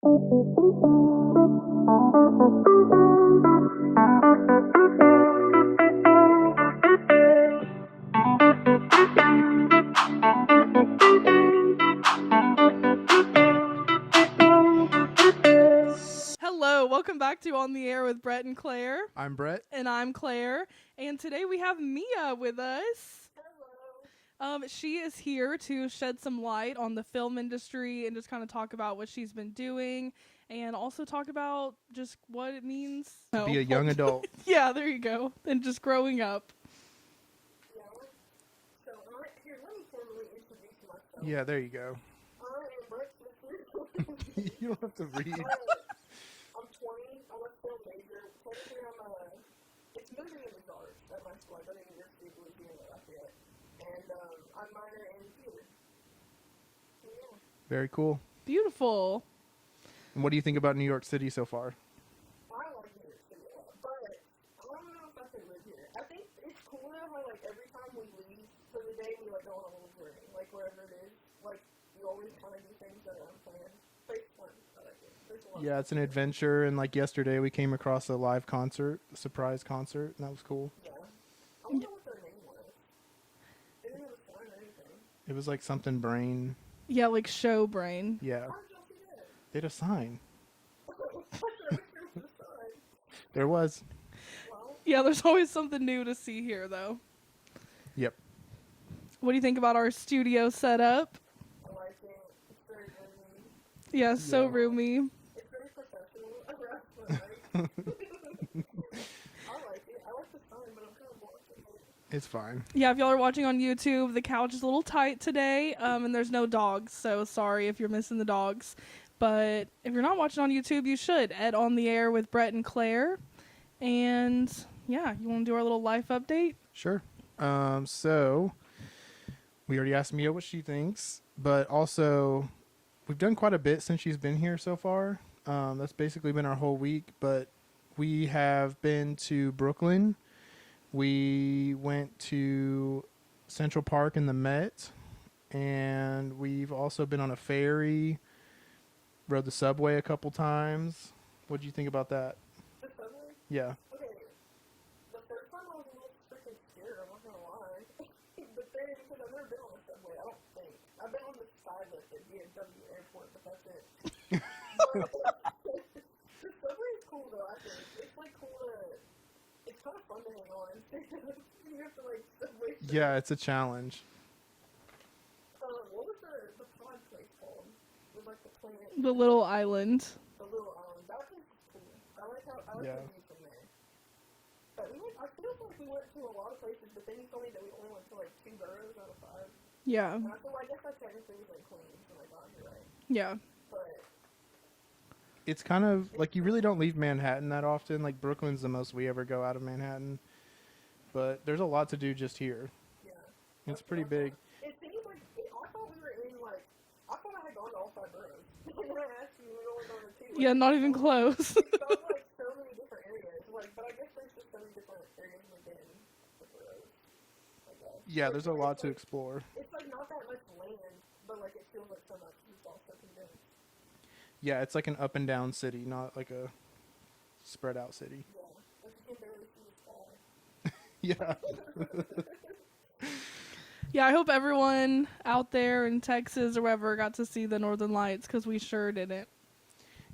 Hello, welcome back to On the Air with Brett and Claire. I'm Brett. And I'm Claire. And today we have Mia with us. She is here to shed some light on the film industry and just kind of talk about what she's been doing and also talk about just what it means to be a young adult. Yeah, there you go. And just growing up. Yeah, there you go. You don't have to read. I'm 20. I'm a film major. Technically, it's moving in the arts at my school. I go to University of Louisiana Lafayette. And I'm minor in theater. So, yeah. Very cool. Beautiful. And what do you think about New York City so far? I like New York City a lot, but I don't know if I could live here. I think it's cool how, like, every time we leave for the day, we, like, go on a little journey. Like, wherever it is. Like, you always kind of do things that are unplanned. But it's fun. I like it. There's a lot. Yeah, it's an adventure, and like yesterday we came across a live concert, a surprise concert, and that was cool. Yeah. I wonder what their name was. They didn't have a sign or anything. It was like something brain. Yeah, like show brain. Yeah. How did y'all see that? They had a sign. I wish there was a sign. There was. Well, Yeah, there's always something new to see here, though. Yep. What do you think about our studio setup? I like it. It's very roomy. Yeah, so Yeah. roomy. It's very professional. I like it. I like the sign, but I'm kind of bored with it. It's fine. Yeah, if y'all are watching on YouTube, the couch is a little tight today, and there's no dogs, so sorry if you're missing the dogs. But if you're not watching on YouTube, you should. At On the Air with Brett and Claire. And, yeah, you want to do our little life update? Sure. So we already asked Mia what she thinks, but also we've done quite a bit since she's been here so far. That's basically been our whole week, but we have been to Brooklyn. We went to Central Park in the Met, and we've also been on a ferry, rode the subway a couple times. What do you think about that? The subway? Yeah. Okay. The first time I was a little freaking scared, I'm not gonna lie. But then, because I've never been on the subway, I don't think. I've been on the side lift at DFW Airport, but that's it. The subway is cool though, I think. It's like cool to... It's kind of fun to hang on. You have to like subway... Yeah, it's a challenge. What was the pod place called? With like the planet... The little island. The little island. That was cool. I like Yeah. the view from there. But I feel like we went to a lot of places, but then you told me that we only went to like 2 boroughs out of 5. Yeah. And I feel like I guess I technically was in Queens, and I got here right. Yeah. But It's kind of like you really don't leave Manhattan that often. Like Brooklyn's the most we ever go out of Manhattan, but there's a lot to do just here. yeah, It's pretty big. it seems like I thought we were in like I thought I had gone to all 5 boroughs. When I asked you, we only gone to 2. Like, Yeah, not even close. It felt like so many different areas. Like, but I guess there's just so many different areas within the boroughs. I guess. Yeah, there's a lot to Like, explore. it's like not that much land, but like it feels like so much. It's also condensed. Yeah, it's like an up and down city, not like a spread out city. Yeah, like you can barely see the sky. Yeah. Yeah, I hope everyone out there in Texas or wherever got to see the Northern Lights, because we sure didn't.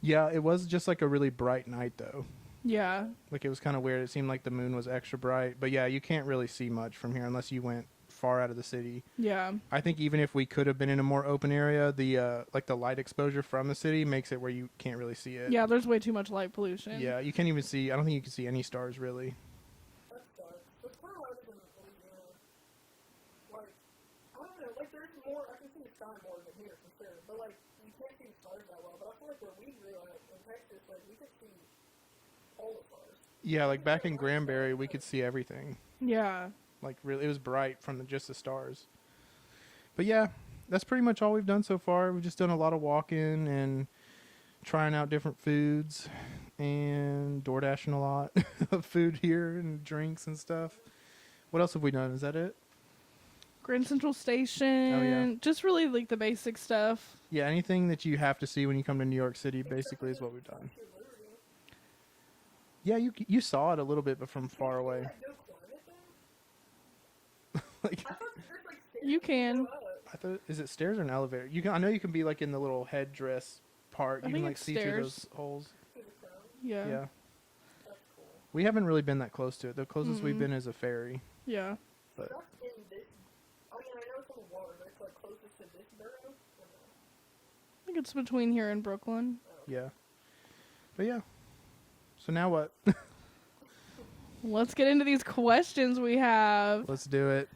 Yeah, it was just like a really bright night though. Yeah. Like it was kind of weird. It seemed like the moon was extra bright, but yeah, you can't really see much from here unless you went far out of the city. Yeah. I think even if we could have been in a more open area, the like the light exposure from the city makes it where you can't really see it. Yeah, there's way too much light pollution. Yeah, you can't even see. I don't think you can see any stars really. That's dark. It's kind of harder than Louisiana. Like, I don't know. Like, there's more. I can see the sky more than here for sure. But like, you can't see the stars that well. But I feel like where we grew up in Texas, like we could see all the stars. Yeah, like back in Granbury, we could see everything. Yeah. Like really, it was bright from just the stars. But yeah, that's pretty much all we've done so far. We've just done a lot of walking and trying out different foods and door dashing a lot of food here and drinks and stuff. What else have we done? Is that it? Grand Central Station. Just really like the basic stuff. Yeah, anything that you have to see when you come to New York City basically is what we've done. Yeah, you saw it a little bit, but from far away. Like, You can. I thought, is it stairs or an elevator? You can. I know you can be like in the little headdress part. I You think can like it's see through those stairs. holes. Yeah. Yeah. We haven't really been that close to it. The closest we've been is a ferry. Yeah. But I know it's in the water, but it's like closest to this borough. I think it's between here and Brooklyn. yeah. But yeah. So now what? Let's get into these questions we have. Let's do it.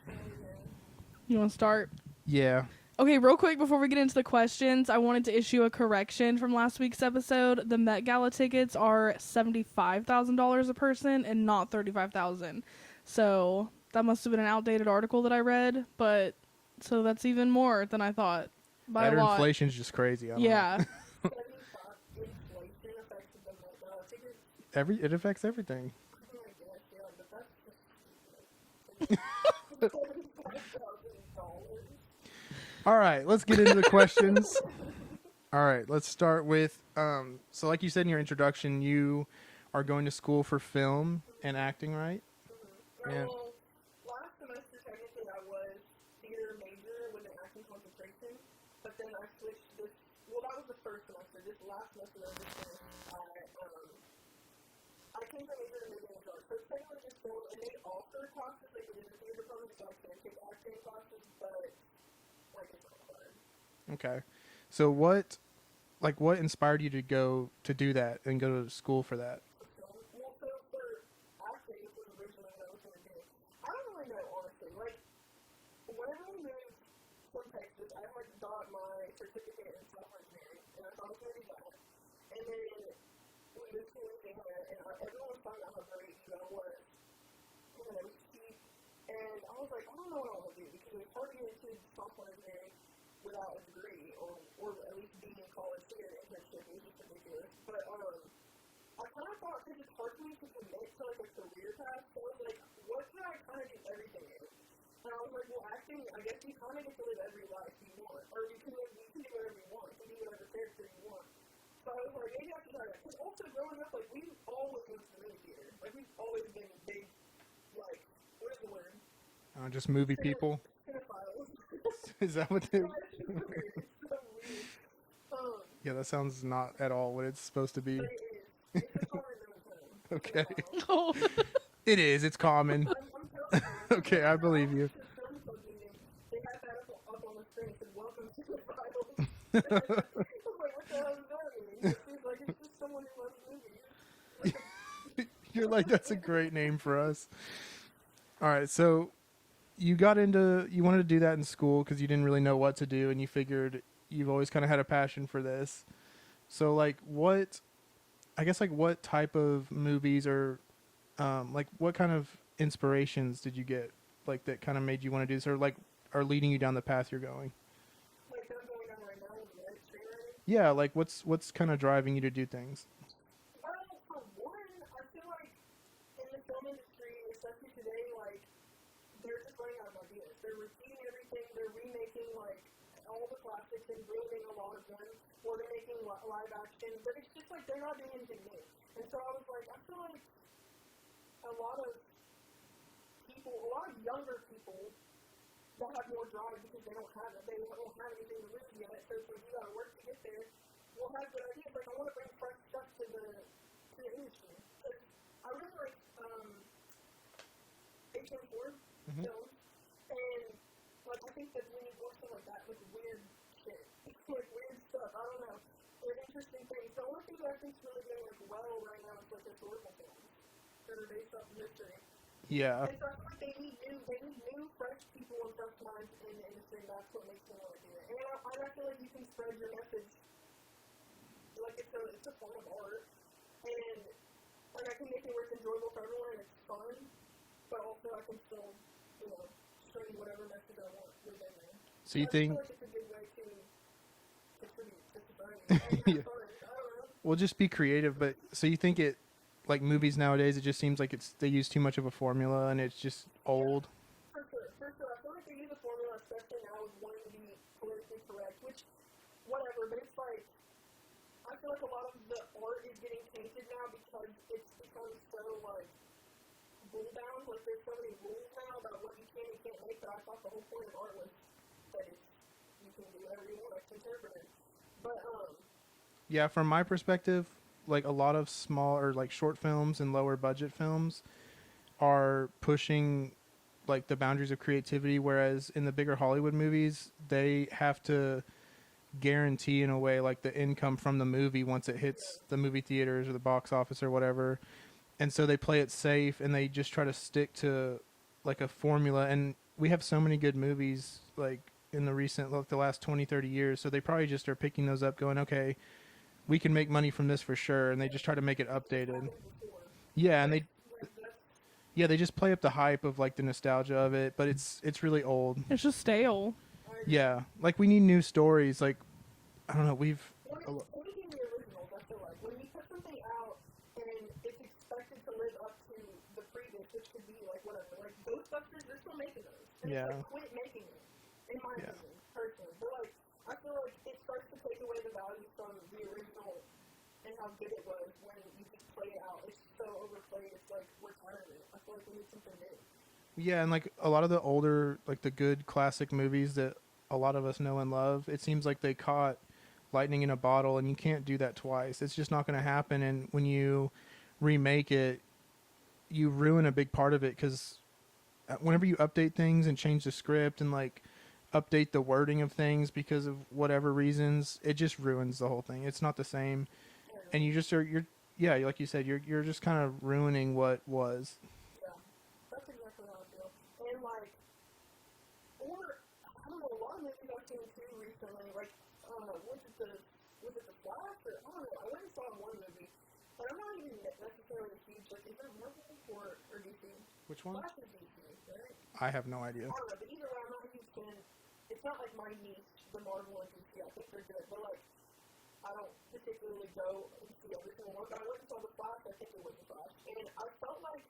You want to start? Yeah. Okay, real quick before we get into the questions, I wanted to issue a correction from last week's episode. The Met Gala tickets are $75,000 a person and not $35,000. So that must have been an outdated article that I read, but so that's even more than I thought by Better a lot. inflation's just crazy. I don't know. Yeah. Inflation affects the tickets. It affects everything. I guess, yeah, but that's just All right, let's get into the questions. All right, let's start with so like you said in your introduction, you are going to school for film and acting, right? Yeah. Well, last semester technically I was theater major with an acting concentration, but then I switched this. Well, that was the first semester. This last semester of this year, I came from major to movie and art. So it's technically just film, and they offer classes like within the theater department, so I can take acting classes, but like it's not hard. Okay. So what inspired you to go to do that and go to school for that? Well, so for acting, this was originally what I was going to do. I don't really know, honestly. Like, whenever we moved from Texas, I like got my certificate in software engineering, and I thought I was going to do that. And then we moved to Louisiana, and everyone was talking about how great UL was. And it was cheap. And I was like, I don't know what I want to do, because it's hard to get into software engineering without a degree, or at least being in college to get an internship. It was just ridiculous. But, I kind of thought, because it's hard for me to commit to, like, a career path, so I was like, what can I kind of do everything in? And I was like, well, acting, I guess you kind of get to live every life you want. Or you can do whatever you want. You can do whatever character you want. So I was like, maybe I should try that. Because also, growing up, like, we've always moved to the movie theater. Like, we've always been big, like, what is the word? Just movie people. Cinephiles. Is that what they? It's so weird. Yeah, that sounds not at all what it's supposed to be. But it is. It's a common term. Okay. Oh. It is. It's common. I'm telling you. Okay, I believe you. They had that up on the screen and said, welcome to the Bible. I was like, what the hell does that mean? She's like, it's just someone who loves movies. You're like, that's a great name for us. All right, so you wanted to do that in school because you didn't really know what to do, and you figured you've always kind of had a passion for this. So, like, what type of movies or, like, what kind of inspirations did you get, like, that kind of made you want to do this, or, like, are leading you down the path you're going? Like, I'm going on right now with the screenwriting. Yeah, like, what's kind of driving you to do things? Well, for one, I feel like in the film industry, especially today, like, they're just running out of ideas. They're repeating everything. They're remaking, like, all the classics and building a lot of them, or they're making live action, but it's just like they're not doing anything new. And so I was like, I feel like a lot of younger people that have more drive because they don't have it. They don't have anything to lose yet, so it's like you gotta work to get there. We'll have good ideas. Like, I want to bring fresh stuff to the industry. Like, I really like H.M.4 films, and like, I think that when you watch something like that, like weird shit, like weird stuff, I don't know, they're interesting things. The only thing that I think's really doing like well right now is like historical films that are based off of history. Yeah. And so I feel like they need new, fresh people and fresh minds in the industry, and that's what makes me want to do it. And I feel like you can spread your message, like it's a form of art, and like I can make it where it's enjoyable for everyone and it's fun, but also I can still, string whatever message I want within there. So you I think? feel like it's a good way to contribute to society. And have Yeah. fun. I don't know. Well, just be creative, but so you think it, like movies nowadays, it just seems like they use too much of a formula and it's just old. For sure. I feel like they use a formula like a lot of the art is getting tainted now because it's become so, like, rule-bound. Like, there's so many rules now about what you can and can't make, but I thought the whole point of art was that you can do whatever you want, like, interpret it. But, Yeah, from my perspective, like a lot of small or like short films and lower budget films are pushing like the boundaries of creativity, whereas in the bigger Hollywood movies, they have to guarantee in a way like the income from the movie once it hits the movie theaters or the box office or whatever. And so they play it safe and they just try to stick to like a formula. And we have so many good movies like in the recent, like the last 20, 30 years. So they probably just are picking those up going, okay, we can make money from this for sure. And they just try to make it updated. Yeah. And they just play up the hype of like the nostalgia of it, but it's really old. It's just stale. Yeah. Like we need new stories. Like, I don't know. Anything the originals, I feel like. When you put something out and it's expected to live up to the previous, which could be like whatever. Like Ghostbusters, they're still making those. And Yeah. it's like, quit making it. In my opinion, personally. But like, I feel like it starts to take away the value from the original and how good it was when you just play it out. It's so overplayed. It's like retirement. I feel like we need something new. Yeah, and like a lot of the older, like the good classic movies that a lot of us know and love, it seems like they caught lightning in a bottle, and you can't do that twice. It's just not going to happen. And when you remake it, you ruin a big part of it because whenever you update things and change the script and like update the wording of things because of whatever reasons, it just ruins the whole thing. It's not the same, and you just you're yeah, like you said, you're just kind of ruining what was. Yeah, that's exactly how I feel. And like, or I don't know, a lot of movies I've seen too recently, like, was it the Flash or I don't know. I went and saw one movie, but I'm not even necessarily a huge like. Is that Marvel or DC? Which one? Flash is DC, right? I have no idea. I don't know, but either way, I'm not a huge fan. It's not like my niche, the Marvel and DC. I think they're good, but like, I don't particularly go and see every single one. But I went and saw the Flash. I think it was the Flash, and I felt like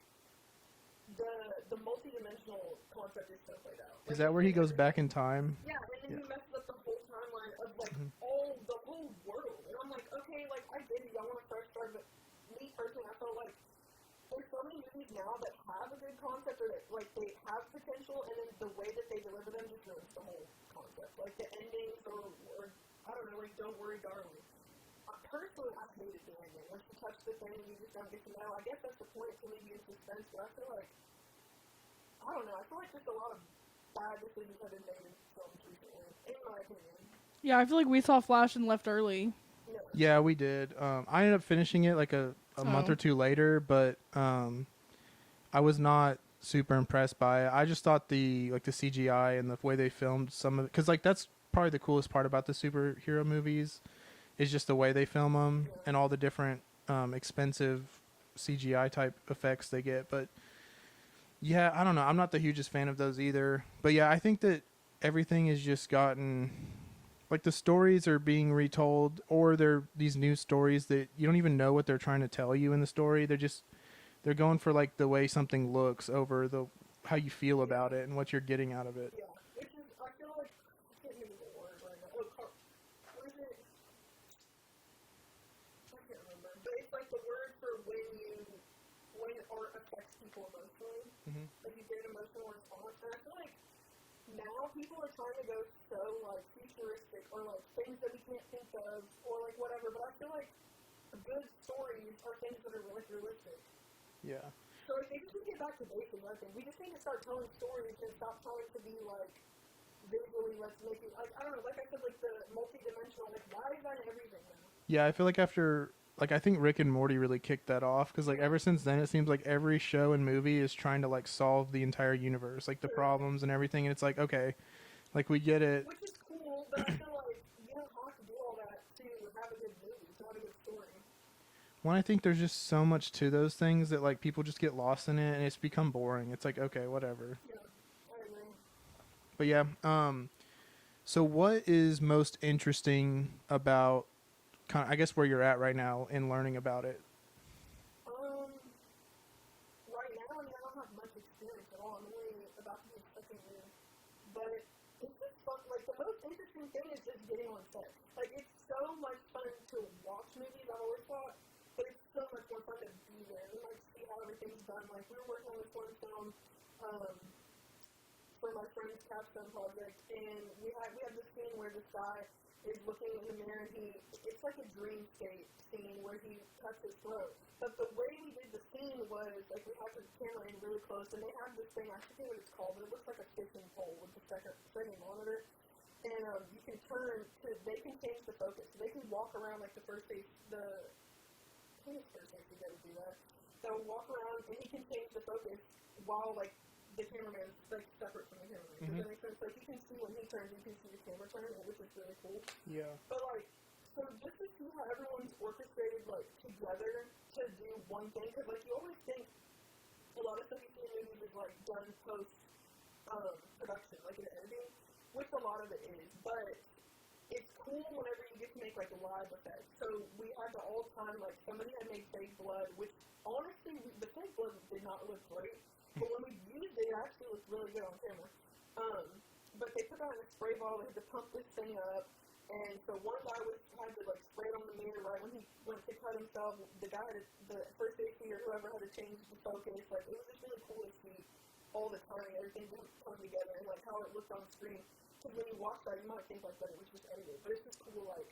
the multi-dimensional concept is so played out. Is that where he goes back in time? Yeah, and then he messes up the whole timeline of like the whole world. And I'm like, okay, like I get it, y'all want to start, but me personally, I felt like there's so many movies now that have a good concept or that like they have potential, and then the way that they deliver them just ruins the whole concept. Like the endings or I don't know, like Don't Worry, Darling. Personally, I hated the ending. Once you touch the thing, you just don't get to know. I guess that's the point to leave you in suspense, but I feel like I don't know. I feel like just a lot of bad decisions have been made in films recently, in my opinion. Yeah, I feel like we saw Flash and left early. Yeah, we did. I ended up finishing it like a month or two later, but I was not super impressed by it. I just thought the CGI and the way they filmed some of it, because like that's probably the coolest part about the superhero movies is just the way they film them and all the different expensive CGI type effects they get. But yeah, I don't know. I'm not the hugest fan of those either. But yeah, I think that everything has just gotten like the stories are being retold, or they're these new stories that you don't even know what they're trying to tell you in the story. They're going for like the way something looks over the how you feel about it and what you're getting out of it. Yeah, which is, I feel like, I can't think of the word right now. What is it? I can't remember. But it's like the word for when art affects people emotionally. Mhm. Like you get an emotional response. And I feel like now people are trying to go so like futuristic or like things that we can't think of or like whatever. But I feel like good stories are things that are like realistic. Yeah. So like, they just need to get back to basics, I think. We just need to start telling stories and stop trying to be like visually, let's make it like I don't know, like I said, like the multi-dimensional, like why is that in everything now? Yeah, I feel like after like I think Rick and Morty really kicked that off because like ever since then it seems like every show and movie is trying to like solve the entire universe, like the problems and everything, and it's like okay, like we get it. Which is cool, but I feel like you don't have to do all that to have a good movie, to have a good story. Well, I think there's just so much to those things that like people just get lost in it and it's become boring. It's like okay, whatever. Yeah, I agree. But yeah, so what is most interesting about kind of, I guess where you're at right now in learning about it? Right now, I mean, I don't have much experience at all. I'm only about to be a second year. But it's just fun. Like, the most interesting thing is just getting on set. Like, it's so much fun to watch movies, I've always thought, but it's so much more fun to be there and like see how everything's done. Like we were working on this one film for my friend's capstone project, and we had this scene where this guy is looking in the mirror, and it's like a dreamscape scene where he cuts his throat. But the way we did the scene was, like, we had the camera in really close, and they have this thing, I forget what it's called, but it looks like a fishing pole with the second monitor. And you can they can change the focus. So they can walk around, like, I think it's first base who does do that. They'll walk around, and he can change the focus while, like, the cameraman's, like, separate from the cameraman. Does that make sense? Like, you can see when he turns, you can see the camera turn, which is really cool. Yeah. But, like, so just to see how everyone's orchestrated, like, together to do one thing, because, like, you always think a lot of stuff you see in movies is, like, done post-production, like, in editing, which a lot of it is, but it's cool whenever you get to make, like, live effects. So we had to all time, like, somebody had made fake blood, which, honestly, the fake blood did not look great, but when we used it, it actually looked really good on camera. But they put that in a spray bottle, they had to pump this thing up, and so one guy had to, like, spray it on the mirror right when he went to cut himself. The guy the first AC or whoever had to change the focus. Like, it was just really cool to see all the time, everything come together, and, like, how it looked on screen. Because when you watch that, you might think, like, that it was just edited, but it's just cool, like,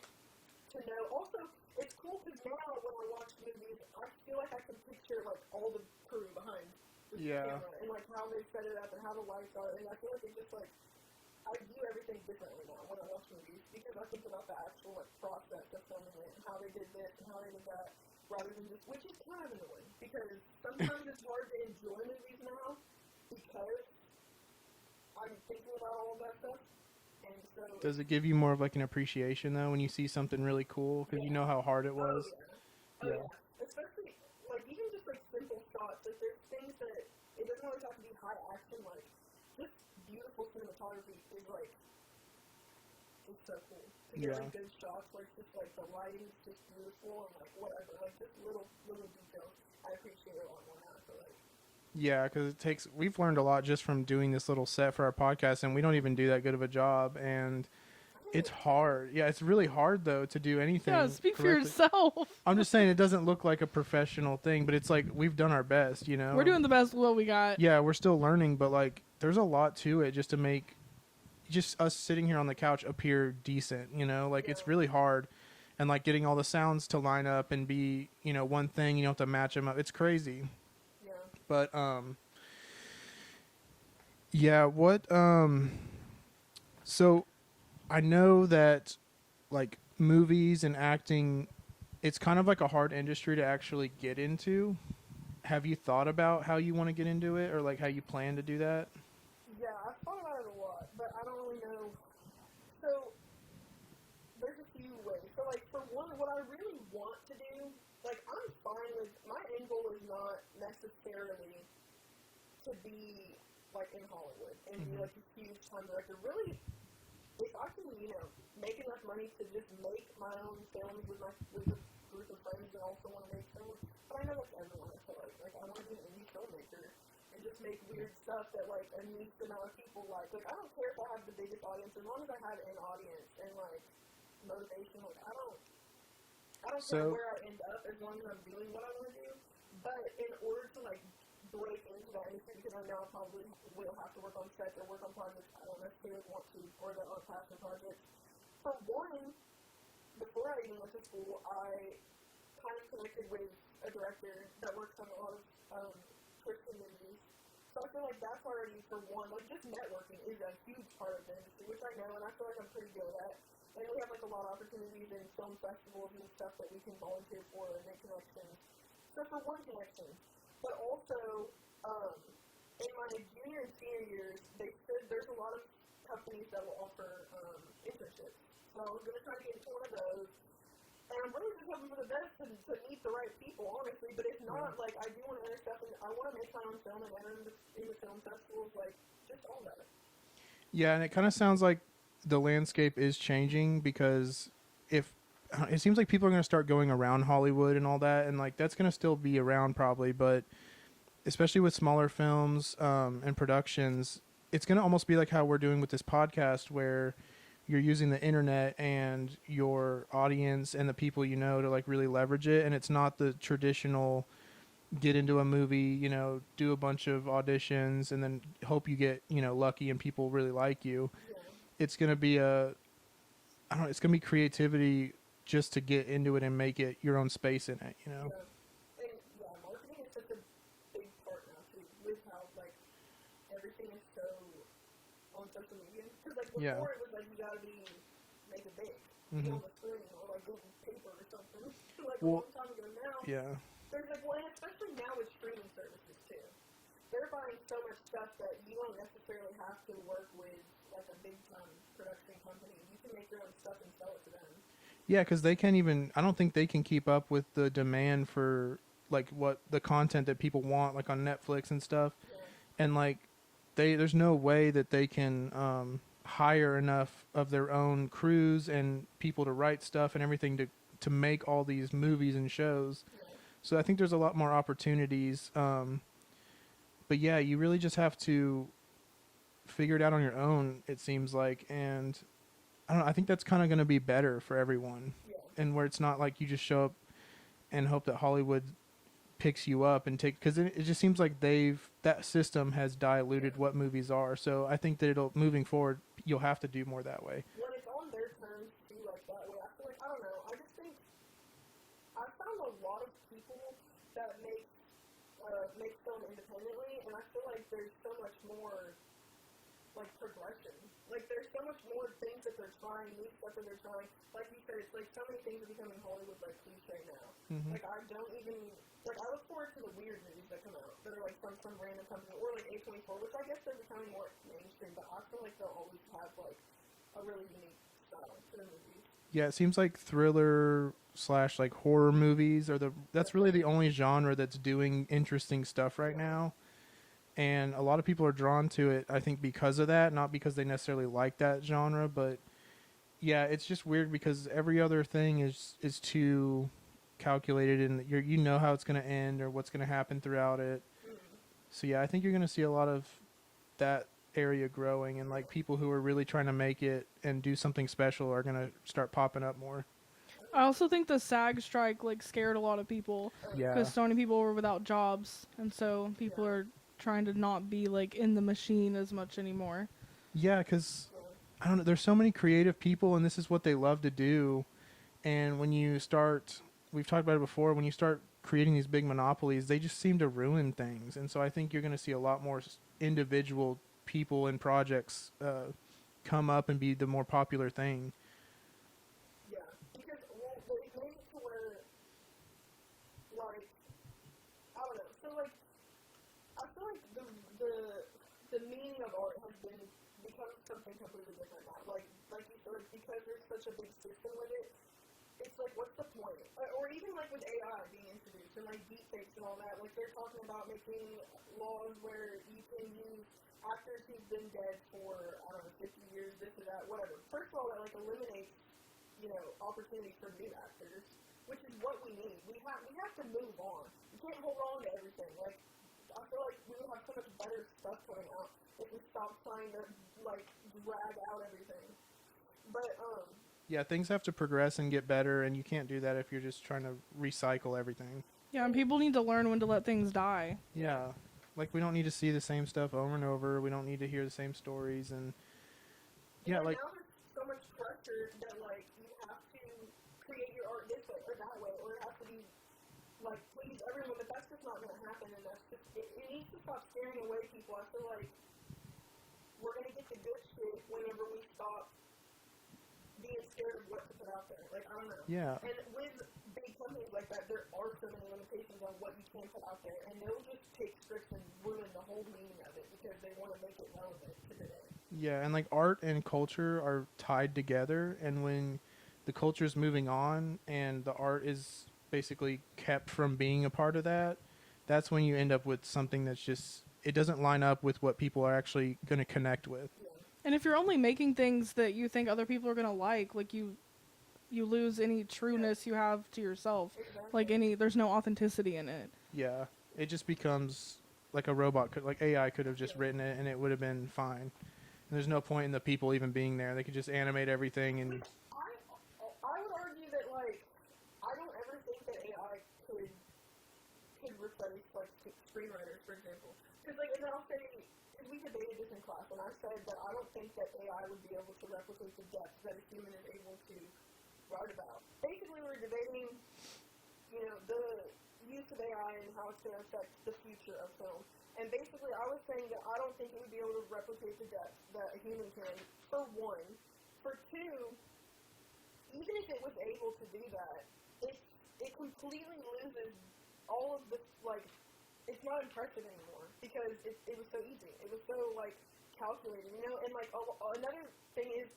to know. Also, it's cool because now when I watch movies, I feel like I can picture, like, all the crew behind the camera, and, like, how they set it up and how the lights are, and I feel like it's just, like, I view everything differently now when I watch movies because I think about the actual, like, process of filming it and how they did this and how they did that, rather than just, which is kind of annoying because sometimes it's hard to enjoy movies now because I'm thinking about all of that stuff. And so, does it give you more of like an appreciation though when you see something really cool because you know how hard it was? Oh yeah. Especially like even just like simple shots. Like there's things that it doesn't always have to be high action. Like just beautiful cinematography is like it's so cool. To get like good shots, like just like the lighting's just beautiful and like whatever. Like just little details. I appreciate it a lot more now. So like. Yeah, because we've learned a lot just from doing this little set for our podcast, and we don't even do that good of a job, and it's hard. Yeah, it's really hard, though, to do anything. Yeah, speak correctly. for yourself. I'm just saying it doesn't look like a professional thing, but it's like we've done our best, you know? We're doing the best with what we got. Yeah, we're still learning, but, like, there's a lot to it just to make just us sitting here on the couch appear decent, you know? Like, it's really hard, and, like, getting all the sounds to line up and be, you know, one thing, you don't have to match them up. It's crazy. But, yeah, so I know that, like, movies and acting, it's kind of like a hard industry to actually get into. Have you thought about how you want to get into it or, like, how you plan to do that? Yeah, I've thought about it a lot, but I don't really know. So, there's a few ways. So, like, for one, what I really want to do, like, I'm fine with, my end goal is not necessarily to be, like, in Hollywood and be, like, a huge time director. Really, if I can, you know, make enough money to just make my own films with a group of friends that also want to make films, but I know that's everyone, I feel like. Like, I want to be an indie filmmaker and just make weird stuff that, like, a niche amount of people like. Like, I don't care if I have the biggest audience, as long as I have an audience and, like, motivation. Like, I don't care where I end up as long as I'm doing what I want to do. But in order to, like, break into that industry, because I know I probably will have to work on sets or work on projects I don't necessarily want to, or that are passion projects. For one, before I even went to school, I kind of connected with a director that works on a lot of Christian movies. So I feel like that's already, for one, like, just networking is a huge part of the industry, which I know, and I feel like I'm pretty good at. And we have, like, a lot of opportunities in film festivals and stuff that we can volunteer for and make connections. So for one connection. But also, in my junior and senior years, they said there's a lot of companies that will offer internships. So I was going to try to get into one of those. And I'm really just hoping for the best to meet the right people, honestly. But if not, like, I do want to enter stuff, and I want to make my own film and enter into film festivals, like, just all that. Yeah, and it kind of sounds like the landscape is changing because it seems like people are going to start going around Hollywood and all that, and, like, that's going to still be around probably, but especially with smaller films and productions, it's going to almost be like how we're doing with this podcast where you're using the internet and your audience and the people you know to like really leverage it, and it's not the traditional get into a movie, you know, do a bunch of auditions and then hope you get, you know, lucky and people really like you. Yeah. It's going to be I don't know, it's going to be creativity just to get into it and make it your own space in it, you know. Yeah. And yeah, marketing is such a big part now too, with how like everything is so on social media. Because like before Yeah. it was like you gotta make it big, be Mhm. on the screen or like go on paper or something. Like Well, a long time ago now, yeah. there's like, well, and especially now with streaming services too. They're buying so much stuff that you don't necessarily have to work with like a big time production company. You can make your own stuff and sell it to them. Yeah, cuz they can't even I don't think they can keep up with the demand for like what the content that people want like on Netflix and stuff. Yeah. And like there's no way that they can hire enough of their own crews and people to write stuff and everything to make all these movies and shows. Yeah. So I think there's a lot more opportunities. But yeah, you really just have to figure it out on your own, it seems like. And I don't know, I think that's kind of going to be better for everyone. Yeah. And where it's not like you just show up and hope that Hollywood picks you up and take, because it just seems like that system has diluted what movies are. So I think that moving forward, you'll have to do more that way. When it's on their terms too, like that way, I feel like, I don't know, I just think I found a lot of people that make film independently, and I feel like there's so much more like progression. Like there's so much more things that they're trying, new stuff that they're trying. Like you said, it's like so many things are becoming Hollywood like cliche now. Mm-hmm. Like I don't even like I look forward to the weird movies that come out that are like from some random company or like A24, which I guess they're becoming more mainstream, but I feel like they'll always have like a really unique style to the movies. Yeah, it seems like thriller / like horror movies that's really the only genre that's doing interesting stuff right now. And a lot of people are drawn to it, I think, because of that, not because they necessarily like that genre, but yeah, it's just weird because every other thing is too calculated, and you know how it's going to end or what's going to happen throughout it. So yeah, I think you're going to see a lot of that area growing, and like people who are really trying to make it and do something special are going to start popping up more. I also think the SAG strike like scared a lot of people Yeah. because so many people were without jobs, and so people are trying to not be like in the machine as much anymore. Yeah, because I don't know. There's so many creative people, and this is what they love to do. And when you start, we've talked about it before. When you start creating these big monopolies, they just seem to ruin things. And so I think you're going to see a lot more individual people and projects come up and be the more popular thing. Yeah, because well, they made it to where like I don't know. So like I feel like the meaning of art has become something completely different now. Like you said, like, because there's such a big system with it, it's like what's the point? Or even like with AI being introduced and like deepfakes and all that, like they're talking about making laws where you can use actors who've been dead for I don't know 50 years, this or that, whatever. First of all, that like eliminates opportunities for new actors, which is what we need. We have to move on. We can't hold on to everything. Like I feel like we would have so much better stuff coming out if we stop trying to like drag out everything. But Yeah, things have to progress and get better, and you can't do that if you're just trying to recycle everything. Yeah, and people need to learn when to let things die. Yeah, like we don't need to see the same stuff over and over. We don't need to hear the same stories, and yeah, like now there's so much pressure that like you have to create your art this way or that way, or it has to be like please everyone. But that's just not going to happen, and that's just it needs to stop scaring away people. I feel like we're going to get the good shit whenever we stop being scared of what to put out there. Like, I don't know. Yeah. And with big companies like that, there are so many limitations on what you can put out there, and they'll just take scripts and ruin the whole meaning of it because they want to make it relevant to today. Yeah, and like art and culture are tied together, and when the culture is moving on and the art is basically kept from being a part of that, that's when you end up with something that's just, it doesn't line up with what people are actually going to connect with. Yeah. And if you're only making things that you think other people are gonna like you lose any trueness you have to yourself. Exactly. Like there's no authenticity in it. Yeah, it just becomes like a robot like AI could have just written it and it would have been fine. And there's no point in the people even being there. They could just animate everything and. I would argue that, like, I don't ever think that AI could replace, like, screenwriters, for example. Because, like, and I'll say, because we debated this in class, and I said that I don't think that AI would be able to replicate the depth that a human is able to write about. Basically, we were debating, you know, the use of AI and how it's going to affect the future of film. And basically, I was saying that I don't think it would be able to replicate the depth that a human can, for one. For two, even if it was able to do that, it completely loses all of the, like, it's not impressive anymore, because it was so easy. It was so, like, calculated, you know? And, like, another thing is,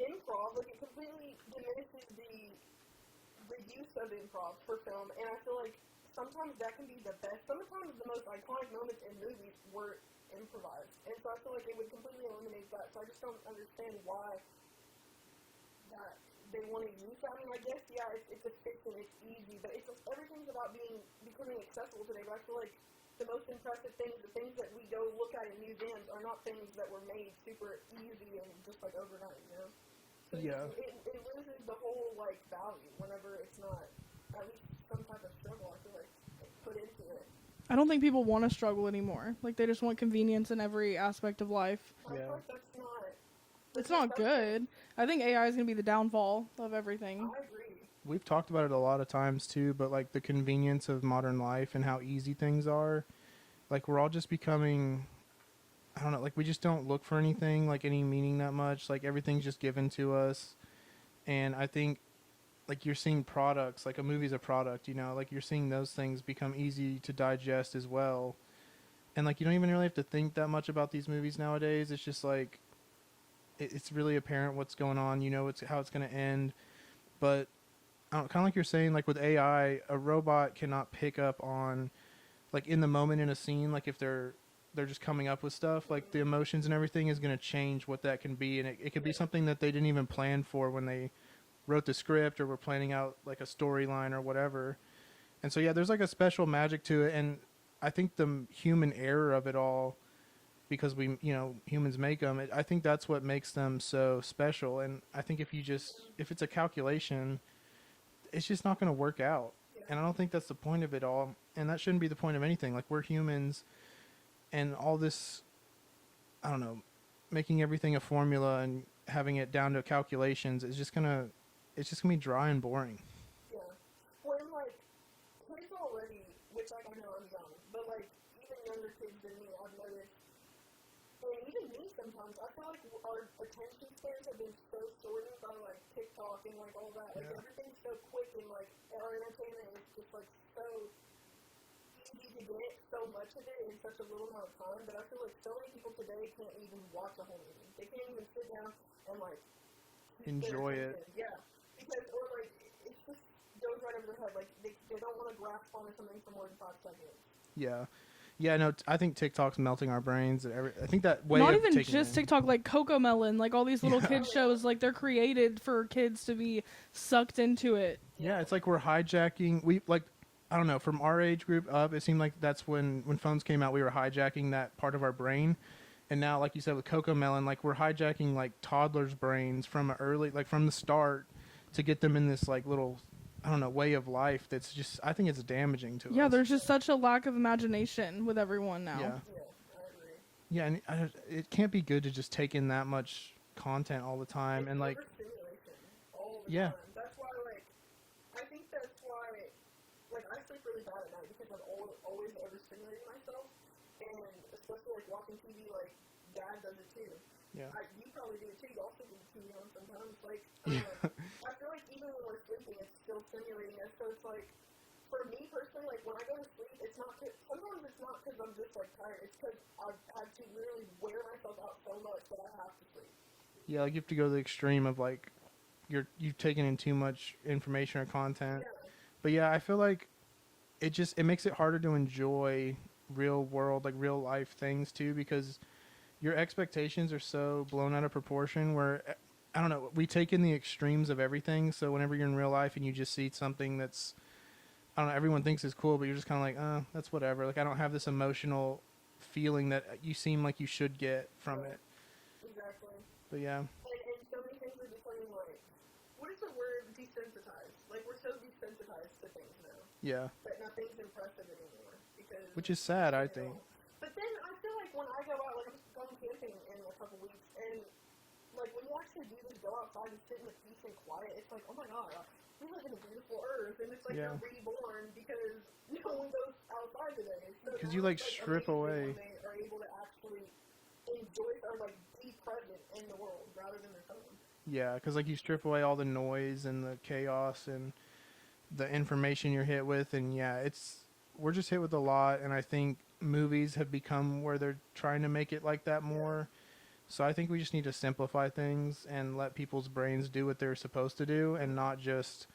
improv, like, it completely diminishes the use of improv for film, and I feel like sometimes that can be the best. Sometimes the most iconic moments in movies were improvised, and so I feel like it would completely eliminate that. So I just don't understand why that they want to use that. I mean, I guess, yeah, it's efficient, it's easy, but it's everything's about becoming accessible today. But I feel like the most impressive things, the things that we go look at in museums, are not things that were made super easy and just like overnight, you know? So Yeah. it loses the whole, like, value whenever it's not at least some type of struggle, I feel like, put into it. I don't think people want to struggle anymore. Like, they just want convenience in every aspect of life. I Yeah. feel like that's not... It's not good. I think AI is going to be the downfall of everything. I agree. We've talked about it a lot of times too, but like the convenience of modern life and how easy things are, like we're all just becoming, I don't know, like we just don't look for anything, like any meaning that much. Like everything's just given to us. And I think like you're seeing products, like a movie's a product, you know, like you're seeing those things become easy to digest as well. And like you don't even really have to think that much about these movies nowadays. It's just like it's really apparent what's going on, you know, how it's going to end. But kind of like you're saying, like with AI, a robot cannot pick up on, like in the moment in a scene, like if they're just coming up with stuff, like the emotions and everything is going to change what that can be, and it could be something that they didn't even plan for when they wrote the script or were planning out like a storyline or whatever. And so yeah, there's like a special magic to it, and I think the human error of it all, because we, you know, humans make them, I think that's what makes them so special. And I think if it's a calculation, it's just not going to work out. And I don't think that's the point of it all. And that shouldn't be the point of anything. Like, we're humans, and all this, I don't know, making everything a formula and having it down to calculations is just going to, it's just going to be dry and boring. Yeah. Well, and, like, kids already, which, like, I know I'm young, but, like, even younger kids than me, I've noticed, and even me sometimes, I feel like our attention spans have been so shortened by, like, TikTok and, like, all that. Like, everything's so quick, and, like, our entertainment is just, like, so easy to get so much of it in such a little amount of time, that I feel like so many people today can't even watch a whole movie. They can't even sit down and, like, Enjoy it. Yeah. Because, or, like, it just goes right over their head. Like, they don't want to grasp onto something for more than 5 seconds. Yeah. Yeah, no, I think TikTok's melting our brains. I think that way Not of even taking just in. TikTok, like Cocomelon, like all these little kids shows, like they're created for kids to be sucked into it. Yeah, it's like we're hijacking. We like, I don't know, from our age group up, it seemed like that's when phones came out, we were hijacking that part of our brain. And now, like you said, with Cocomelon, like we're hijacking like toddlers' brains from from the start, to get them in this like little, I don't know, way of life that's just, I think it's damaging to us. Yeah, there's just such a lack of imagination with everyone now. Yeah. Yeah, I agree. Yeah, and it can't be good to just take in that much content all the time. And like, Overstimulation all the Yeah. time. That's why, like, I think that's why, like, I sleep really bad at night because I'm always overstimulating myself, and especially, like, watching TV, like, Dad does it too. yeah. You probably do it too. You also do TV on sometimes. Like, Yeah. I feel like even when we're sleeping, it's still stimulating us. So it's like, for me personally, like when I go to sleep, it's not. Sometimes it's not because I'm just like tired. It's because I've had to literally wear myself out so much that I have to sleep. Yeah, like you have to go to the extreme of like you've taken in too much information or content. Yeah. But yeah, I feel like it makes it harder to enjoy real world, like real life things too, because your expectations are so blown out of proportion where, I don't know, we take in the extremes of everything. So whenever you're in real life and you just see something that's, I don't know, everyone thinks is cool, but you're just kind of like, that's whatever. Like, I don't have this emotional feeling that you seem like you should get from it. Exactly. But yeah, And so many things are becoming like, what is the word? Desensitized. Like, we're so desensitized to things now yeah. that nothing's impressive anymore. Because Which is sad, I think. But then I feel like when I go out, like I'm going camping in a couple weeks, and like when you actually do just go outside and sit in the peace and quiet, it's like, oh my god, we live in a beautiful earth, and it's like you're reborn because no one goes outside today. Because you like strip away. When they are able to actually enjoy or like be present in the world rather than their phone. Yeah, because like you strip away all the noise and the chaos and the information you're hit with, and yeah, we're just hit with a lot, and I think movies have become where they're trying to make it like that more. So I think we just need to simplify things and let people's brains do what they're supposed to do, and not just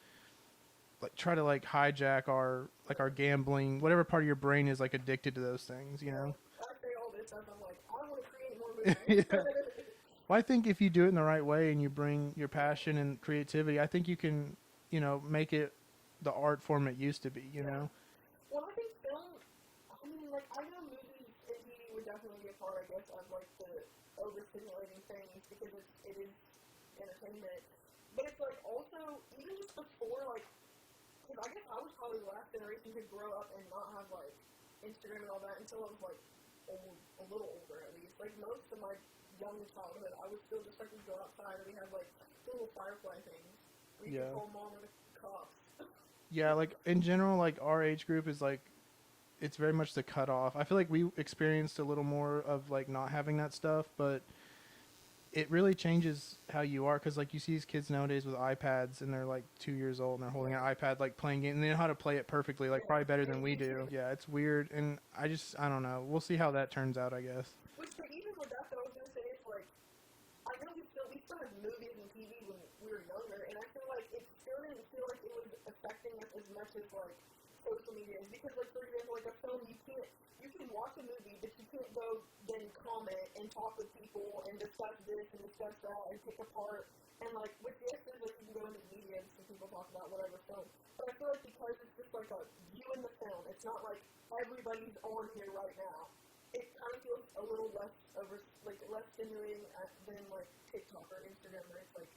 like try to like hijack our gambling, whatever part of your brain is like addicted to those things, you know. I say all this stuff, I'm like, I want to create more movies. Yeah. Well, I think if you do it in the right way and you bring your passion and creativity, I think you can, you know, make it the art form it used to be, you know? Well, I think film, I mean, like, I know movies and TV would definitely be a part, I guess, of, like, the overstimulating things because it is entertainment. But it's, like, also, even just before, like, because I guess I was probably the last generation to grow up and not have, like, Instagram and all that until I was, like, a little older, at least. Like, most of my young childhood, I was still just, like, we go outside and we had, like, little firefly things. We could call mom and the cops. Yeah, like, in general, like, our age group is, like, it's very much the cutoff. I feel like we experienced a little more of, like, not having that stuff, but it really changes how you are, because, like, you see these kids nowadays with iPads, and they're, like, 2 years old, and they're holding an iPad, like, playing games, and they know how to play it perfectly, like, probably better than we do. Yeah, it's weird, and I don't know. We'll see how that turns out, I guess. Which, but even with that, though, I was going to say, it's like, I know we still have movies and TV when we were younger, and I feel like it still didn't feel like it was affecting us as much as, like, social media is. Because, like, for example, like a film, you can watch a movie, but you can't go then comment and talk with people and discuss this and discuss that and pick apart. And, like, with this, there's, like, you can go into the media and see people talk about whatever film. But I feel like because it's just, like, you in the film, it's not like everybody's on here right now. It kind of feels a little less less stimulating than, like, TikTok or Instagram, where it's, like,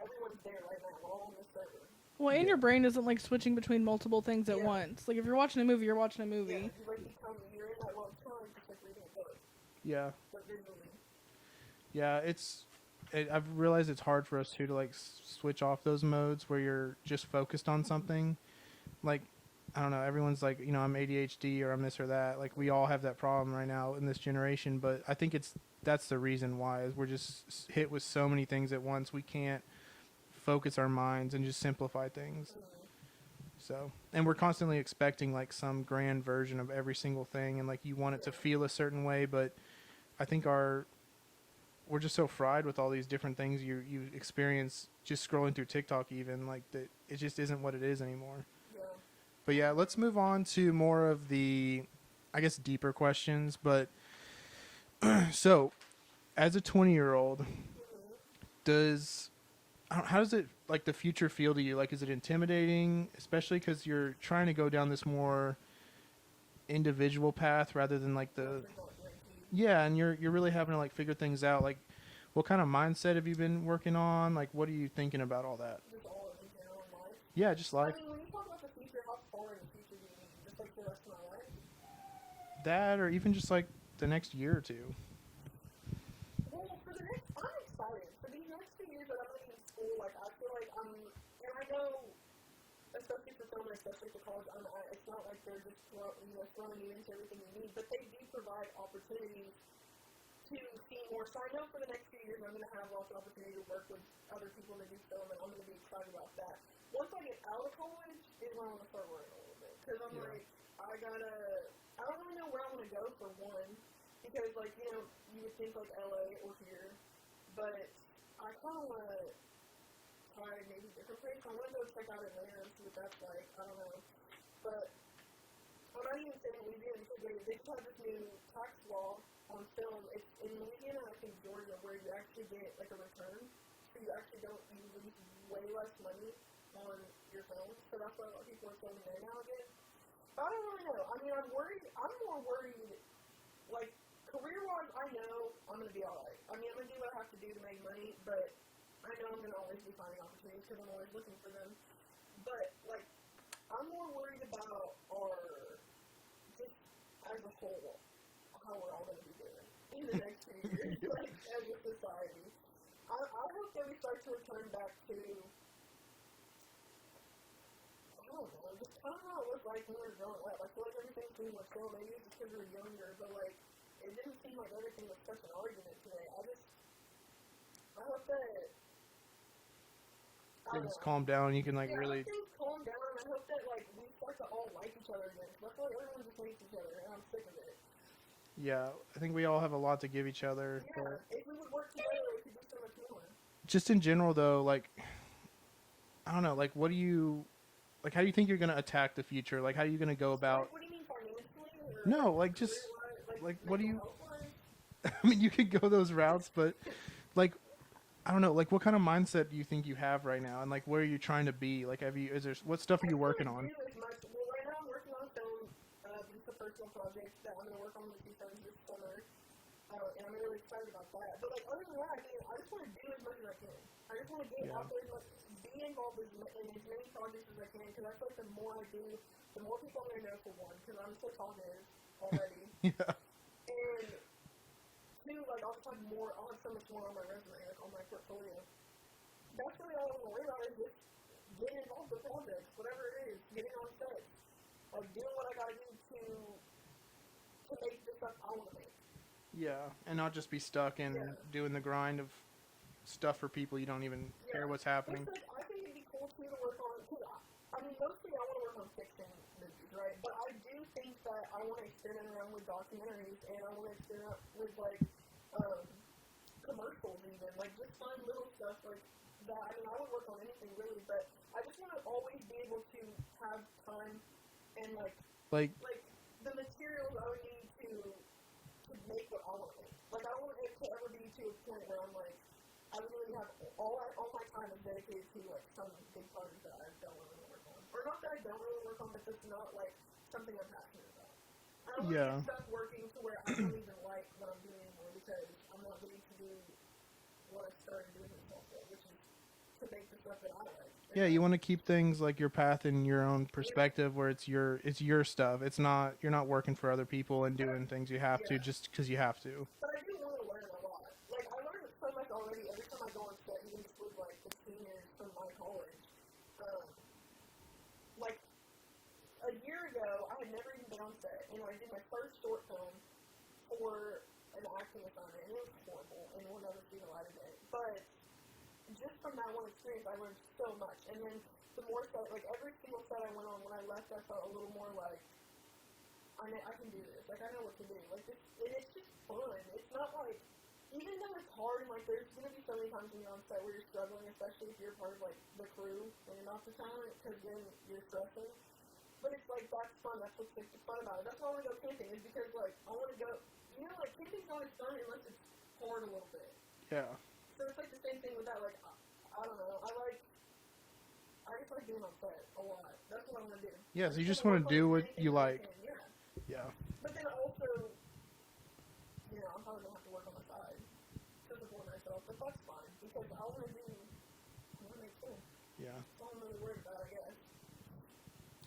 everyone's there right now. We're all on the server. Well, and your brain isn't, like, switching between multiple things at once. Like, if you're watching a movie, you're watching a movie. Yeah, you're in that world time, just like reading a book. Yeah. But visually. Yeah, I've realized it's hard for us, too, to, like, switch off those modes where you're just focused on something. Like, I don't know, everyone's like, you know, I'm ADHD or I'm this or that. Like, we all have that problem right now in this generation, but I think that's the reason why, is we're just hit with so many things at once. We can't focus our minds and just simplify things. So, and we're constantly expecting, like, some grand version of every single thing, and, like, you want it to feel a certain way, but I think we're just so fried with all these different things you experience just scrolling through TikTok even, like, that it just isn't what it is anymore. But yeah, let's move on to more of the, I guess, deeper questions. But so, as a 20-year-old, how does it, like, the future feel to you? Like, is it intimidating, especially because you're trying to go down this more individual path rather than, like, and you're really having to, like, figure things out. Like, what kind of mindset have you been working on? Like, what are you thinking about all that? Just all in general in life. Yeah, just life. I mean, when you talk about the future, how far in the future do you mean? Just like the rest of my life? That, or even just, like, the next year or two. Well, I'm excited. For these next 2 years that I'm going to be in school, like, I feel like and I know, especially for film and especially for college, it's not like they're just throwing you into everything you need, but they do provide opportunities to see more. So I know for the next few years I'm going to have lots of opportunity to work with other people that do film, and I'm going to be excited about that. Once I get out of college is when I want to start worrying a little bit. Because I'm like, I don't really know where I want to go for one. Because, like, you know, you would think, like, LA or here. But I kind of want to try maybe different places. I want to go check out Atlanta and see what that's like. I don't know. But I'm not even saying Louisiana because they just have this new tax law on film. It's in Louisiana, I think Georgia, where you actually get, like, a return. So you actually you lose way less money on your film. So that's why a lot of people are filming there now again. But I don't really know. I mean, I'm more worried, like, career-wise, I know I'm going to be alright. I mean, I'm going to do what I have have to do to make money, but I know I'm going to always be finding opportunities because I'm always looking for them. But, like, I'm more worried about our, just as a whole, how we're all going to be doing in the next few years, like, as a society. I hope that we start to return back to, I don't know, just kind of how it was like when we were growing up. I feel like everything seemed like so, maybe it's because we were younger, but, like, it didn't seem like everything was such an argument today. I hope that Things calm down. You can, like, I really... hope things calm down, and I hope that, like, we start to all like each other again, because I feel like everyone just hates each other, and I'm sick of it. Yeah, I think we all have a lot to give each other. Yeah, But if we would work together, we could do so much more. just in general, though, like, I don't know, like, what do you... Like, how do you think you're going to attack the future? Like, how are you going to go about... Like, what do you mean financially? Or No, like, just... career-wise? Like, what do you... health-wise? I mean, you could go those routes, but, like, I don't know, like, what kind of mindset do you think you have right now? And, like, where are you trying to be? Like, what stuff are you working on? Well, right now I'm working on film, just a personal project that I'm going to work on with 2 friends this summer, and I'm really excited about that. But, like, other than that, I mean, I just want to do as much as I can. I just want to get out there, like, be involved in as many projects as I can, because I feel like the more I do, the more people I'm going to know, for one, because I'm so talkative already. Yeah. And two, like, I'll just have so much more on my resume, like, on my portfolio. That's really all I want to worry about is just getting involved with projects, whatever it is, getting on set, like, doing what I gotta do to make the stuff I want to make. Yeah, and not just be stuck in doing the grind of stuff for people you don't even care what's happening. Which, like, I think it'd be cool, too, to work on, because, I mean, mostly I want to work on fiction movies, right? But I do think that I want to experiment around with documentaries, and I want to experiment with, like, commercials even, like, just fun little stuff like that. I mean, I would work on anything really, but I just want to always be able to have time and, like the materials I would need to make what I want to make. Like, I don't want it to ever be to a point where I'm like, I really have all my time is dedicated to, like, some big project that I don't really work on. Or not that I don't really work on, but it's not, like, something I'm passionate about. I don't want to get stuff working to where I don't even like what I'm doing anymore, because I'm not getting to do what I started doing myself, which is to make the stuff that I like. Yeah, you want to keep things like your path in your own perspective, where it's your stuff. It's not, you're not working for other people and doing things you have to just because you have to. But I do want to learn a lot. Like, I learned so much already every time I go on set, even just with, like, the seniors from my college. Like, a year ago, I had never even been on set, and I did my first short film for an acting assignment, and it was horrible, and we'll never see the light of day. But just from that one experience, I learned so much. And then the more set, like, every single set I went on, when I left, I felt a little more like, I can do this. Like, I know what to do. Like, this, and it's just fun. It's not like, even though it's hard, and, like, there's going to be so many times when you're on set where you're struggling, especially if you're part of, like, the crew, and you're not the talent, because then you're stressing. But it's, like, that's fun. That's what's fun about it. That's why I want to go camping, is because, like, I want to go, you know, like, camping's not as fun unless it's hard a little bit. Yeah. So it's, like, the same thing with that. Like, I don't know. I just like being on set a lot. That's what I want to do. Yeah, so you just want to do what you like. Yeah. But then also, you know, I'm probably going to have to work on the side to support myself, but that's fine, because I want to make films. Yeah. That's all I'm really worried about, I guess.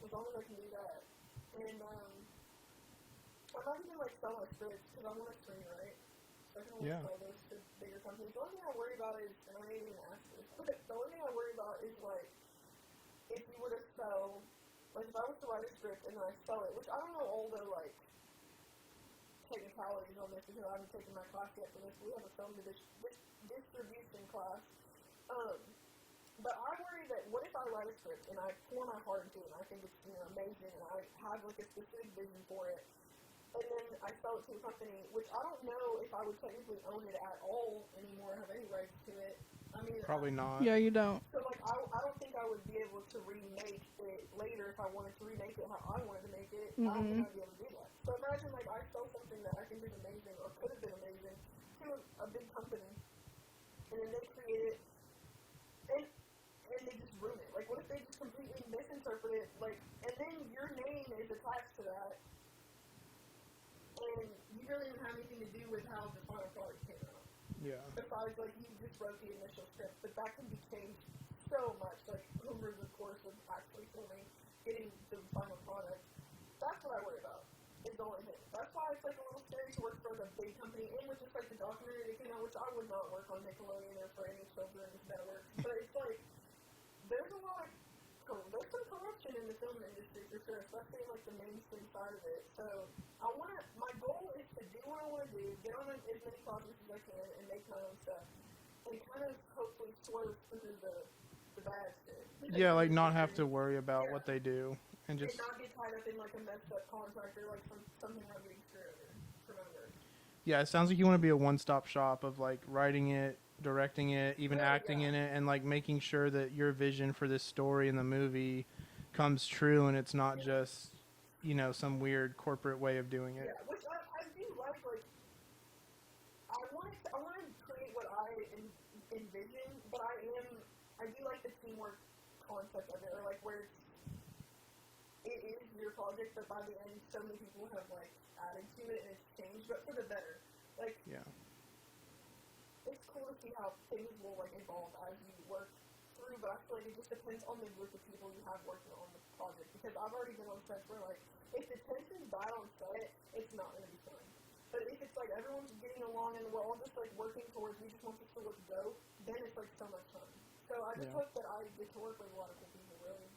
As long as I can do that. And, I'm not even, like, selling a script, because I want to screenwrite. So I can only sell those to bigger companies. The only thing I worry about is, and I didn't even ask this, but the only thing I worry about is, like, if you were to sell, like, if I was to write a script and then I sell it, which I don't know all the, like, technicalities on this, because I haven't taken my class yet for this. We have a film distribution class. But I worry that, what if I write a script and I pour my heart into it, and I think it's, you know, amazing, and I have, like, a specific vision for it, and then I sell it to a company, which I don't know if I would technically own it at all anymore, have any rights to it. I mean, probably not. Yeah, you don't. So, like, I don't think I would be able to remake it later if I wanted to remake it how I wanted to make it. I don't think I'd be able to do that. So imagine, like, I sell something that I think is amazing, or could have been amazing, to a big company, and then they create it, and they just ruin it. Like, what if they just completely misinterpret it, like, and then your name is attached to that, and you don't even have anything to do with how the final product came out. Yeah. Besides, like, you just wrote the initial script, but that can be changed so much, like, over the course of actually filming, getting the final product. That's what I worry about, is the only thing. That's why it's, like, a little scary to work for the big company, and with just, like, the documentary that came out, which I would not work on Nickelodeon or for any children's network, but it's, like, there's a lot of, there's some corruption in the film industry, for sure, especially, like, the mainstream side of it. So, my goal is to do what I want to do, get on as many projects as I can, and make my own stuff. And kind of hopefully swerve through the bad shit. Yeah, like not have to worry about what they do and just. And not get tied up in like a messed up contract or like something I'm getting screwed over. Yeah, it sounds like you want to be a one-stop shop of like writing it, directing it, even acting in it, and like making sure that your vision for this story in the movie comes true, and it's not just, you know, some weird corporate way of doing it. Yeah, which I do like I want to create what I envision, but I do like the teamwork concept of it, or like where it is your project, but by the end, so many people have like added to it and it's changed, but for the better. Like, Yeah. It's cool to see how things will like evolve as you work through, but I feel like it just depends on the group of people you have working on the project. Because I've already been on sets where like if the tension's bad on set, it's not going to be fun. But if it's like everyone's getting along and we're all just like working towards, we just want this to look dope, then it's like so much fun. So I just hope that I get to work with a lot of cool people, really,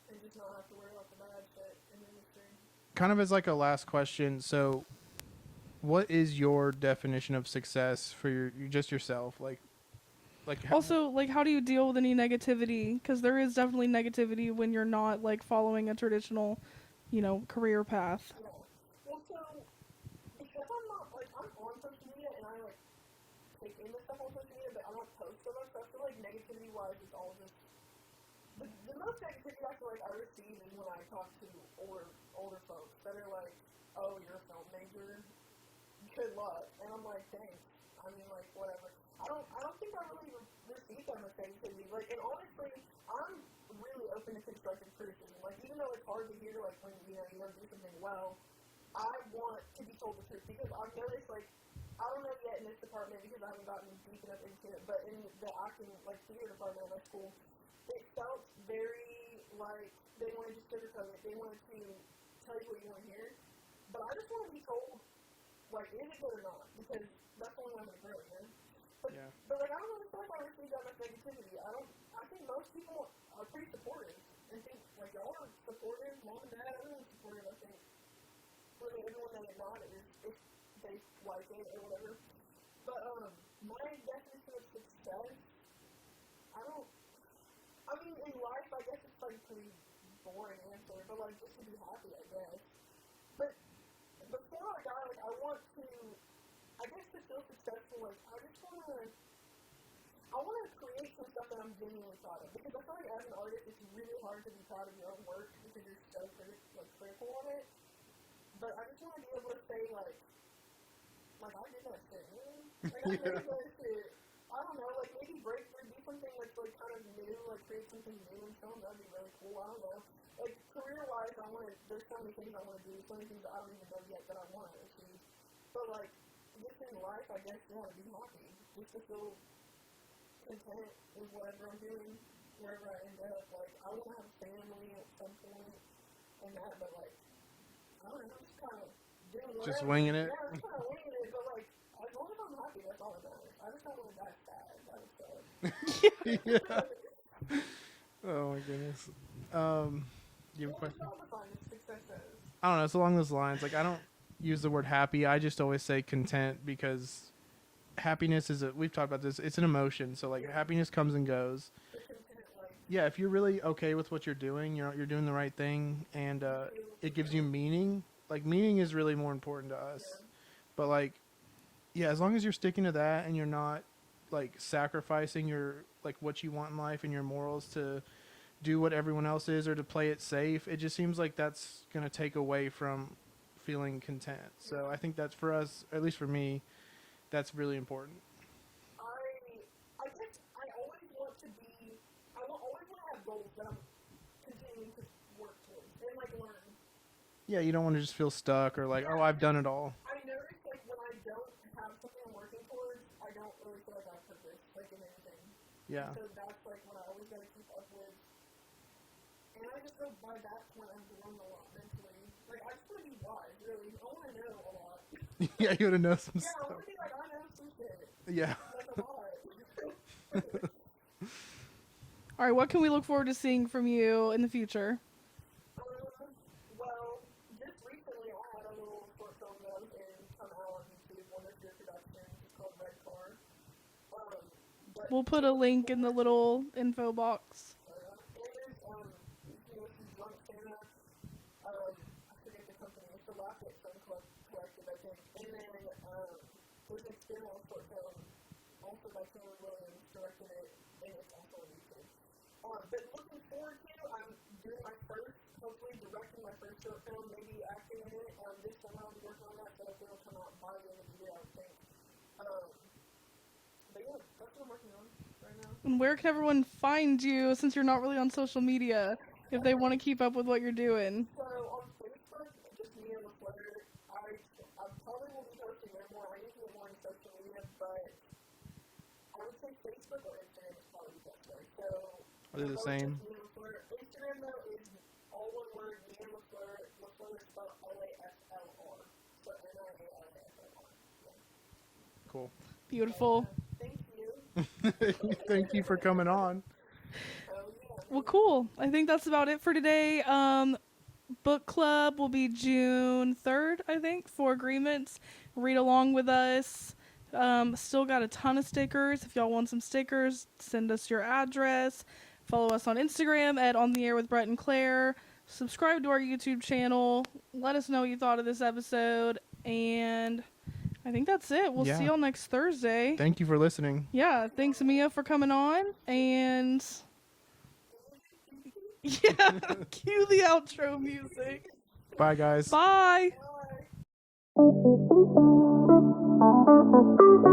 and just not have to worry about the bad shit in the industry. Kind of as like a last question, so what is your definition of success for just yourself? Like Also, like, how do you deal with any negativity? Because there is definitely negativity when you're not like following a traditional, you know, career path. Yeah. Well, so because I'm not like I'm on social media and I like take in the stuff on social media, but I don't post so much. So I feel like negativity wise, it's all just the most negativity I feel like I receive is when I talk to older folks that are like, "Oh, you're a film major. Good luck," and I'm like, "Thanks." I mean, like, whatever. I don't think I really received that much negativity. Like, and honestly, I'm really open to constructive criticism. Like, even though it's hard to hear, like, when you want to do something well, I want to be told the truth because I've noticed, like, I don't know yet in this department because I haven't gotten deep enough into it, but in the acting, like, theater department of my school, it felt very like they wanted to sugarcoat it. They wanted to tell you what you want to hear, but I just want to be told, like, is it good or not? Because that's the only way I'm going to grow, you know? But like, I don't really feel like I received that much negativity. I think most people are pretty supportive and think, like, y'all are supportive, mom and dad, everyone's supportive, I think. Really, everyone that is not is if they like it or whatever. But, my definition of success, I mean, in life, I guess it's like a pretty boring answer, but like, just to be happy, I guess. But before I die, like, I guess to feel successful, like, I want to create some stuff that I'm genuinely proud of. Because I feel like as an artist, it's really hard to be proud of your own work because you're so critical on it. But I just want to be able to say, like I did that shit, man. Like, I made that shit. I don't know, like, maybe break or do something that's, like, kind of new, like, create something new and film. That'd be really cool. I don't know. Like, career-wise, there's so many things I want to do, so many things I don't even know yet that I want to achieve. But, like, just in life, I guess, you want to be happy. Just to feel content with whatever I'm doing, wherever I end up. Like, I want to have a family at some point and that, but, like, I don't know, I'm just kind of doing whatever. Just winging it? Yeah, I'm just kind of winging it, but, like, as long as I'm happy, that's all that matters. I just don't want to die sad. That would suck. Yeah. Oh my goodness. You have a question? What would y'all define success as? I don't know. It's along those lines. Like, I don't use the word happy. I just always say content because happiness is we've talked about this. It's an emotion. So like happiness comes and goes. Yeah, if you're really okay with what you're doing, you're doing the right thing, and it gives you meaning. Like, meaning is really more important to us. Yeah. But like, yeah, as long as you're sticking to that and you're not like sacrificing your like what you want in life and your morals to do what everyone else is or to play it safe, it just seems like that's going to take away from feeling content. So I think that's for us, at least for me, that's really important. I guess I always want to have goals that I'm continuing to work towards and like learn. Yeah, you don't want to just feel stuck or like, oh, I've done it all. I notice like when I don't have something I'm working towards, I like in anything. Yeah. So that's like what I always gotta keep up with. And I just hope by that point I've grown a lot mentally. Like I just wanna be wise, really. I wanna know a lot. Yeah, you would know some Yeah, I stuff. wanna be like I know some shit. Yeah. Like a lot. All right, what can we look forward to seeing from you in the future? Well, just recently I had a little short film that was in some out on YouTube, one of your productions. It's called Red Car. But We'll put a link in the little info box. this is Drunk Santa. I forget the company. It's the Rocket Film Collective, I think. And then there's an experimental short film also by Taylor Williams, directed it, and it's also on YouTube. But looking forward to, I'm doing my first, hopefully directing my first short film, maybe acting in it. This summer I'll be working on that, so it'll come out by the end of the year, I would think. But yeah, that's what I'm working on right now. And where can everyone find you since you're not really on social media if they want to keep up with what you're doing? So on Facebook, just me and LaFleur. I probably will be posting there more. I need to get more on social media, but I would say Facebook or Instagram is probably the best way. So Are they the same? Instagram though is all one word. Me and LaFleur. LaFleur is spelled LaFlR. So NIALFLR. Cool. Beautiful. Thank you. Thank you for coming on. Well, cool. I think that's about it for today. Book club will be June 3rd, I think, for agreements. Read along with us. Still got a ton of stickers. If y'all want some stickers, send us your address. Follow us on Instagram at On The Air with Brett and Claire. Subscribe to our YouTube channel. Let us know what you thought of this episode. And I think that's it. We'll see y'all next Thursday. Thank you for listening. Yeah, thanks Mia for coming on. And yeah, cue the outro music. Bye, guys. Bye. Bye.